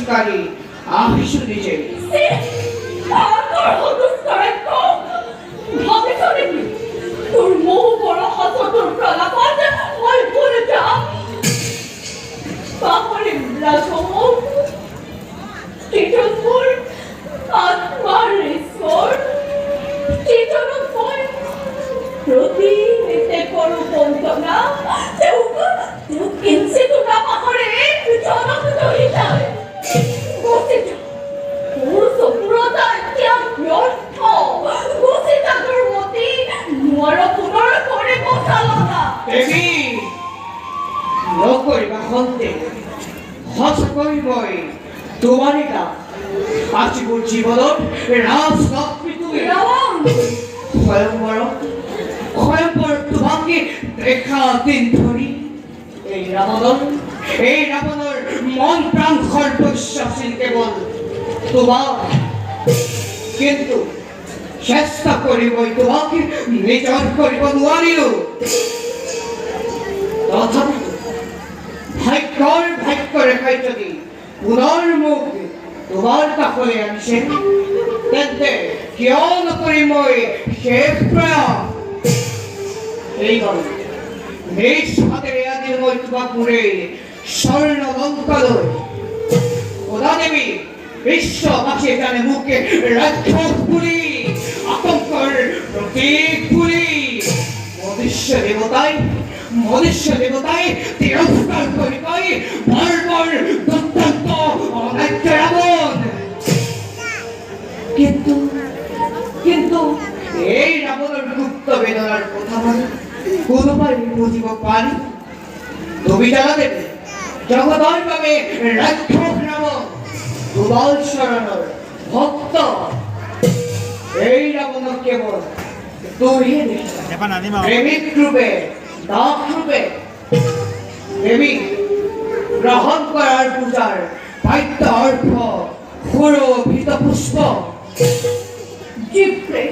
শিকারী আহিস নিজে। তোর মুখ বড় হাত তোর প্রলাপাত ওই ভুলে যা তাহলে রাসমুখ চিঠনপুর আত্মার ঈশ্বর চিঠনপুর প্রতি নিতে করো বন্দনা তেও কিনছে তোরা পাহাড়ে জনক দহিতায় বসে যা তোর সপুরতা ত্যাগ ব্যর্থ বসে যা তোর মতি নোয়ারা পুনর করে বসালো না দেবী নকরিবা হন্তে হস করিবই তোমারই কাম আজিবুর জীবনত রাজ লক্ষ্মী তুমি রাবণ স্বয়ম্বর তোমাকে দেখা দিন ধরি এই রাবণের মন প্রাণ সর্বস্বশীল কেবল তোমার কিন্তু চেষ্টা করিবই তোমাকে নিজর করিব নোৱাৰিও তথাপি ভাগ্য রেখায় যদি পুনৰ মুখ তোমাৰ কাষলৈ আনিছে তেন্তে কিয় নকৰিম মই শেষ প্ৰয়াস এইবাৰ নিজ হাতেৰে আনি মই তোমাক মোৰে স্বৰ্ণ লংকালৈ খোদা দেৱী বিশ্ববাসীয়ে জানে মোকে ৰাক্ষস বুলি আতংকৰ প্ৰতীক বুলি মনুষ্য দেবতাই তিৰস্কাৰ কৰি কয় বৰ্বৰ দুৰ্দান্ত অনাদ্য ৰাৱণ কিন্তু এই রাবণের গুপ্ত বেদনার কথা বলে কোনোবাই বুঝিব পারি তুমি জানা দেবে জগদয় পাবে রাক্ষস রাবণ দুর্বল শরণর ভক্ত এই রাবণ কেবল তোরিয়ে দেখে প্রেমিক রূপে দাস রূপে দেবী গ্রহণ করার পূজার বাদ্য অর্থ পুরো ভীত পুষ্প জিপ্রে